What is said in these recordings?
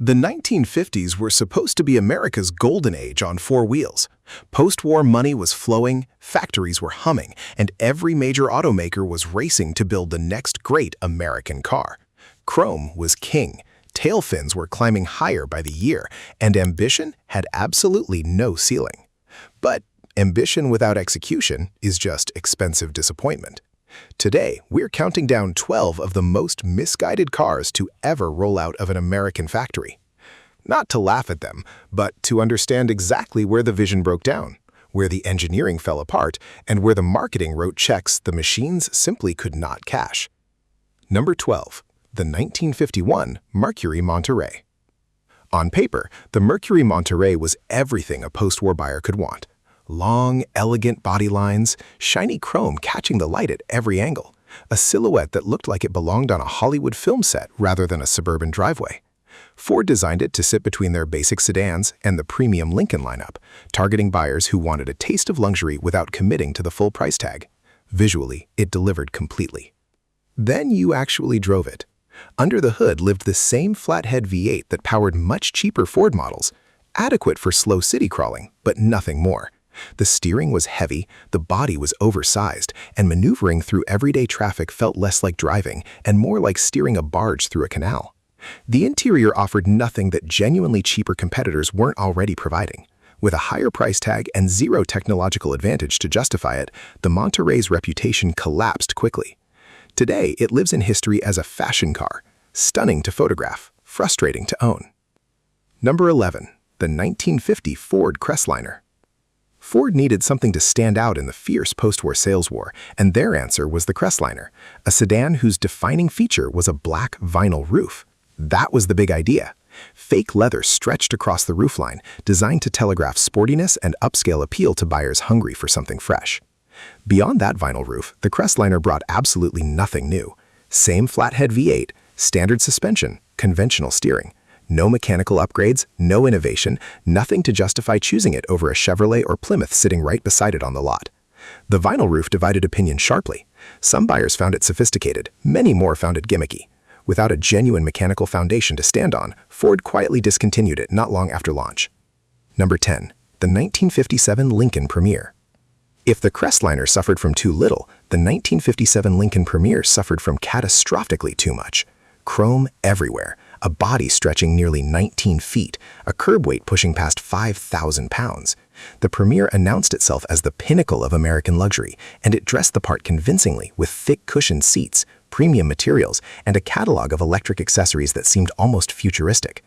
The 1950s were supposed to be America's golden age on four wheels. Post-war money was flowing, factories were humming, and every major automaker was racing to build the next great American car. Chrome was king, tail fins were climbing higher by the year, and ambition had absolutely no ceiling. But ambition without execution is just expensive disappointment. Today, we're counting down 12 of the most misguided cars to ever roll out of an American factory. Not to laugh at them, but to understand exactly where the vision broke down, where the engineering fell apart, and where the marketing wrote checks the machines simply could not cash. Number 12. The 1951 Mercury Monterey. On paper, the Mercury Monterey was everything a post-war buyer could want. Long, elegant body lines, shiny chrome catching the light at every angle, a silhouette that looked like it belonged on a Hollywood film set rather than a suburban driveway. Ford designed it to sit between their basic sedans and the premium Lincoln lineup, targeting buyers who wanted a taste of luxury without committing to the full price tag. Visually, it delivered completely. Then you actually drove it. Under the hood lived the same flathead V8 that powered much cheaper Ford models, adequate for slow city crawling, but nothing more. The steering was heavy, the body was oversized, and maneuvering through everyday traffic felt less like driving and more like steering a barge through a canal. The interior offered nothing that genuinely cheaper competitors weren't already providing. With a higher price tag and zero technological advantage to justify it, the Monterey's reputation collapsed quickly. Today, it lives in history as a fashion car, stunning to photograph, frustrating to own. Number 11. The 1950 Ford Crestliner. Ford needed something to stand out in the fierce post-war sales war, and their answer was the Crestliner, a sedan whose defining feature was a black vinyl roof. That was the big idea. Fake leather stretched across the roofline, designed to telegraph sportiness and upscale appeal to buyers hungry for something fresh. Beyond that vinyl roof, the Crestliner brought absolutely nothing new. Same flathead V8, standard suspension, conventional steering. No mechanical upgrades, no innovation, nothing to justify choosing it over a Chevrolet or Plymouth sitting right beside it on the lot. The vinyl roof divided opinion sharply. Some buyers found it sophisticated, many more found it gimmicky. Without a genuine mechanical foundation to stand on, Ford quietly discontinued it not long after launch. Number 10. The 1957 Lincoln Premier. If the Crestliner suffered from too little, the 1957 Lincoln Premier suffered from catastrophically too much. Chrome everywhere, a body stretching nearly 19 feet, a curb weight pushing past 5,000 pounds. The Premier announced itself as the pinnacle of American luxury, and it dressed the part convincingly with thick cushioned seats, premium materials, and a catalog of electric accessories that seemed almost futuristic.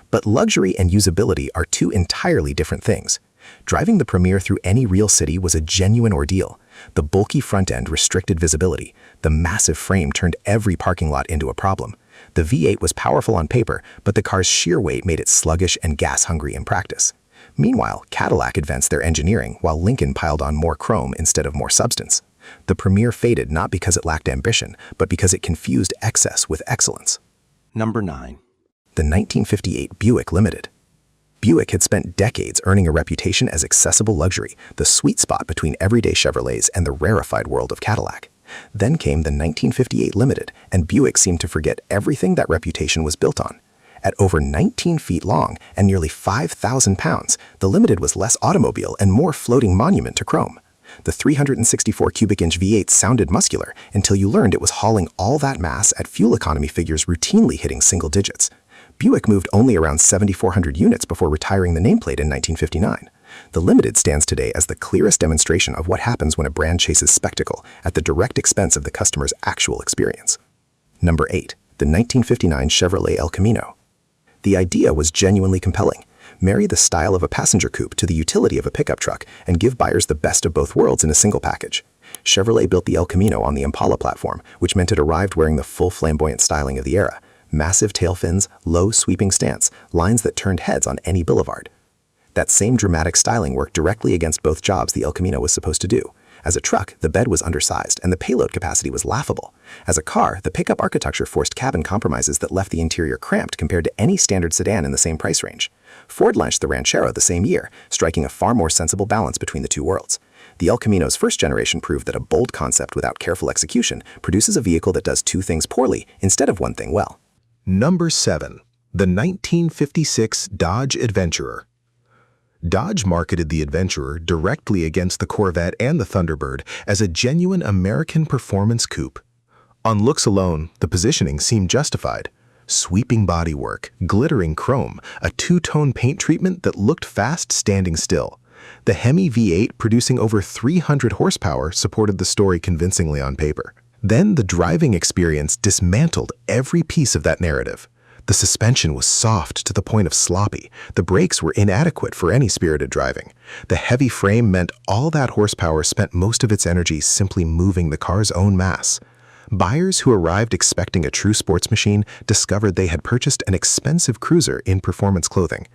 But luxury and usability are two entirely different things. Driving the Premier through any real city was a genuine ordeal. The bulky front end restricted visibility. The massive frame turned every parking lot into a problem. The V8 was powerful on paper, but the car's sheer weight made it sluggish and gas-hungry in practice. Meanwhile, Cadillac advanced their engineering while Lincoln piled on more chrome instead of more substance. The Premier faded not because it lacked ambition, but because it confused excess with excellence. Number 9. The 1958 Buick Limited. Buick had spent decades earning a reputation as accessible luxury, the sweet spot between everyday Chevrolets and the rarefied world of Cadillac. Then came the 1958 Limited, and Buick seemed to forget everything that reputation was built on. At over 19 feet long and nearly 5,000 pounds, the Limited was less automobile and more floating monument to chrome. The 364 cubic inch V8 sounded muscular until you learned it was hauling all that mass at fuel economy figures routinely hitting single digits. Buick moved only around 7,400 units before retiring the nameplate in 1959. The Limited stands today as the clearest demonstration of what happens when a brand chases spectacle at the direct expense of the customer's actual experience. Number 8. The 1959 Chevrolet El Camino. The idea was genuinely compelling. Marry the style of a passenger coupe to the utility of a pickup truck and give buyers the best of both worlds in a single package. Chevrolet built the El Camino on the Impala platform, which meant it arrived wearing the full flamboyant styling of the era. Massive tail fins, low sweeping stance, lines that turned heads on any boulevard. That same dramatic styling worked directly against both jobs the El Camino was supposed to do. As a truck, the bed was undersized and the payload capacity was laughable. As a car, the pickup architecture forced cabin compromises that left the interior cramped compared to any standard sedan in the same price range. Ford launched the Ranchero the same year, striking a far more sensible balance between the two worlds. The El Camino's first generation proved that a bold concept without careful execution produces a vehicle that does two things poorly instead of one thing well. Number 7. The 1956 Dodge Adventurer. Dodge marketed the Adventurer directly against the Corvette and the Thunderbird as a genuine American performance coupe. On looks alone, the positioning seemed justified. Sweeping bodywork, glittering chrome, a two-tone paint treatment that looked fast standing still. The Hemi V8 producing over 300 horsepower supported the story convincingly on paper. Then the driving experience dismantled every piece of that narrative. The suspension was soft to the point of sloppy. The brakes were inadequate for any spirited driving. The heavy frame meant all that horsepower spent most of its energy simply moving the car's own mass. Buyers who arrived expecting a true sports machine discovered they had purchased an expensive cruiser in performance clothing.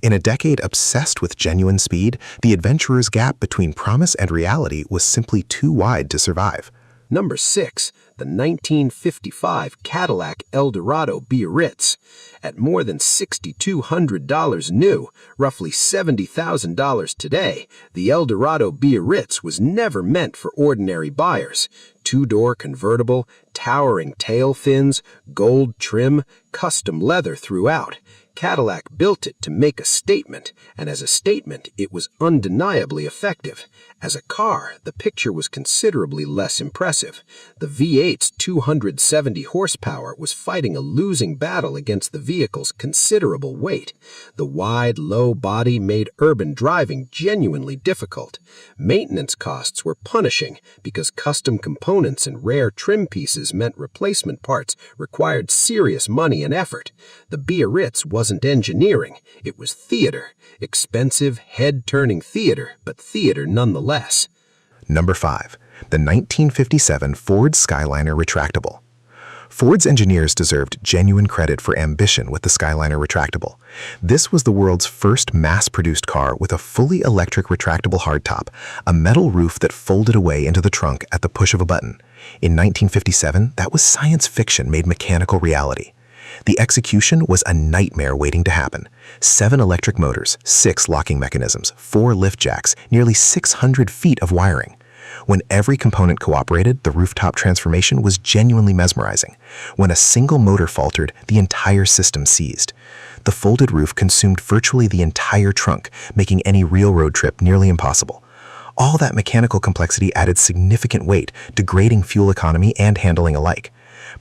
In a decade obsessed with genuine speed, the Adventurer's gap between promise and reality was simply too wide to survive. Number 6. The 1955 Cadillac Eldorado Biarritz. At more than $6,200 new, roughly $70,000 today, the Eldorado Biarritz was never meant for ordinary buyers. Two-door convertible, towering tail fins, gold trim, custom leather throughout. Cadillac built it to make a statement, and as a statement, it was undeniably effective. As a car, the picture was considerably less impressive. The V8's 270 horsepower was fighting a losing battle against the vehicle's considerable weight. The wide, low body made urban driving genuinely difficult. Maintenance costs were punishing because custom components and rare trim pieces meant replacement parts required serious money and effort. The Biarritz wasn't engineering, it was theater. Expensive, head-turning theater, but theater nonetheless. Number 5. The 1957 Ford Skyliner Retractable. Ford's engineers deserved genuine credit for ambition with the Skyliner Retractable. This was the world's first mass-produced car with a fully electric retractable hardtop, a metal roof that folded away into the trunk at the push of a button. In 1957, that was science fiction made mechanical reality. The execution was a nightmare waiting to happen. 7 electric motors, 6 locking mechanisms, 4 lift jacks, nearly 600 feet of wiring. When every component cooperated, the rooftop transformation was genuinely mesmerizing. When a single motor faltered, the entire system seized. The folded roof consumed virtually the entire trunk, making any real road trip nearly impossible. All that mechanical complexity added significant weight, degrading fuel economy and handling alike.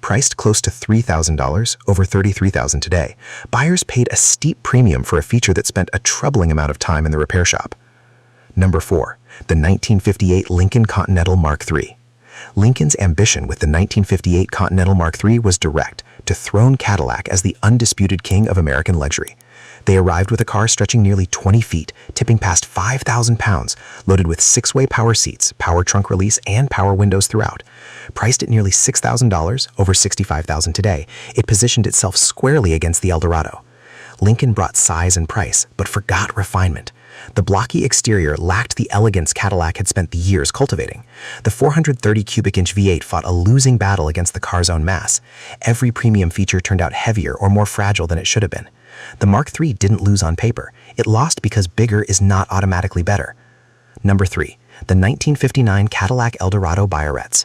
Priced close to $3,000, over $33,000 today, buyers paid a steep premium for a feature that spent a troubling amount of time in the repair shop. Number 4. The 1958 Lincoln Continental Mark III. Lincoln's ambition with the 1958 Continental Mark III was direct, to dethrone Cadillac as the undisputed king of American luxury. They arrived with a car stretching nearly 20 feet, tipping past 5,000 pounds, loaded with 6-way power seats, power trunk release, and power windows throughout. Priced at nearly $6,000, over $65,000 today, it positioned itself squarely against the Eldorado. Lincoln brought size and price, but forgot refinement. The blocky exterior lacked the elegance Cadillac had spent years cultivating. The 430 cubic inch V8 fought a losing battle against the car's own mass. Every premium feature turned out heavier or more fragile than it should have been. The Mark III didn't lose on paper. It lost because bigger is not automatically better. Number 3. The 1959 Cadillac Eldorado Biarritz.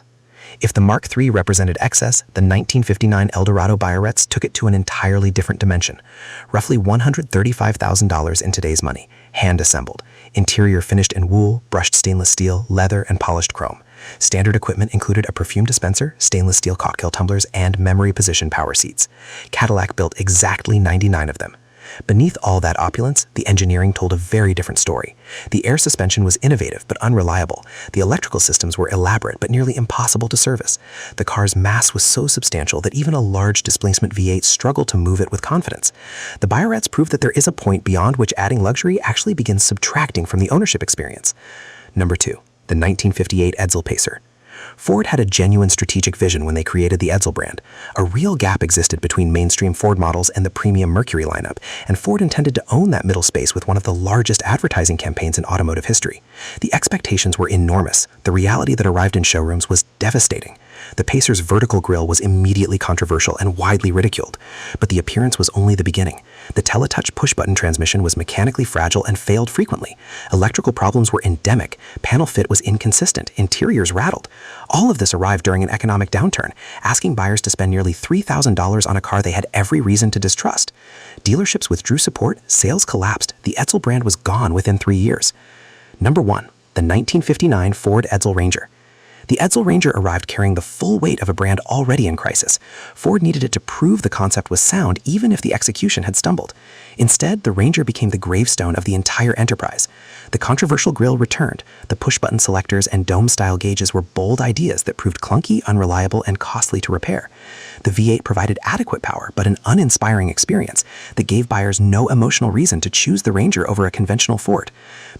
If the Mark III represented excess, the 1959 Eldorado Biarritz took it to an entirely different dimension. Roughly $135,000 in today's money, hand-assembled. Interior finished in wool, brushed stainless steel, leather, and polished chrome. Standard equipment included a perfume dispenser, stainless steel cocktail tumblers, and memory position power seats. Cadillac built exactly 99 of them. Beneath all that opulence, the engineering told a very different story. The air suspension was innovative but unreliable. The electrical systems were elaborate but nearly impossible to service. The car's mass was so substantial that even a large displacement V8 struggled to move it with confidence. The Biarritz proved that there is a point beyond which adding luxury actually begins subtracting from the ownership experience. Number 2. The 1958 Edsel Pacer. Ford had a genuine strategic vision when they created the Edsel brand. A real gap existed between mainstream Ford models and the premium Mercury lineup, and Ford intended to own that middle space with one of the largest advertising campaigns in automotive history. The expectations were enormous. The reality that arrived in showrooms was devastating. The Pacer's vertical grille was immediately controversial and widely ridiculed, but the appearance was only the beginning. The Teletouch push-button transmission was mechanically fragile and failed frequently. Electrical problems were endemic, panel fit was inconsistent, interiors rattled. All of this arrived during an economic downturn, asking buyers to spend nearly $3,000 on a car they had every reason to distrust. Dealerships withdrew support, sales collapsed, the Edsel brand was gone within 3 years. Number 1. The 1959 Ford Edsel Ranger. The Edsel Ranger arrived carrying the full weight of a brand already in crisis. Ford needed it to prove the concept was sound even if the execution had stumbled. Instead, the Ranger became the gravestone of the entire enterprise. The controversial grille returned. The push-button selectors and dome-style gauges were bold ideas that proved clunky, unreliable, and costly to repair. The V8 provided adequate power, but an uninspiring experience that gave buyers no emotional reason to choose the Ranger over a conventional Ford.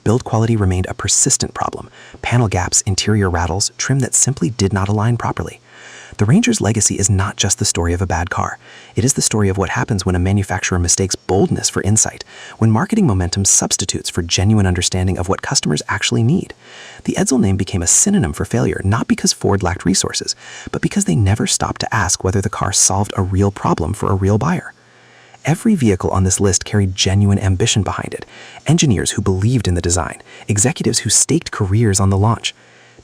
Build quality remained a persistent problem. Panel gaps, interior rattles, trim that simply did not align properly. The Ranger's legacy is not just the story of a bad car. It is the story of what happens when a manufacturer mistakes boldness for insight, when marketing momentum substitutes for genuine understanding of what customers actually need. The Edsel name became a synonym for failure, not because Ford lacked resources, but because they never stopped to ask whether the car solved a real problem for a real buyer. Every vehicle on this list carried genuine ambition behind it. Engineers who believed in the design, executives who staked careers on the launch.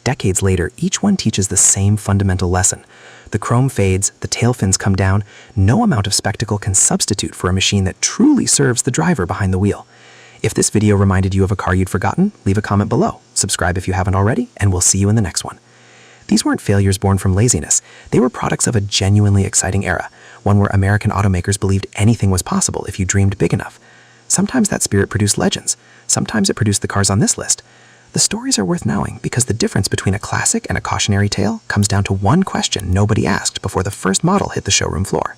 Decades later, each one teaches the same fundamental lesson. The chrome fades, the tail fins come down. No amount of spectacle can substitute for a machine that truly serves the driver behind the wheel. If this video reminded you of a car you'd forgotten, leave a comment below. Subscribe if you haven't already, and we'll see you in the next one. These weren't failures born from laziness. They were products of a genuinely exciting era, one where American automakers believed anything was possible if you dreamed big enough. Sometimes that spirit produced legends. Sometimes it produced the cars on this list. The stories are worth knowing because the difference between a classic and a cautionary tale comes down to one question nobody asked before the first model hit the showroom floor.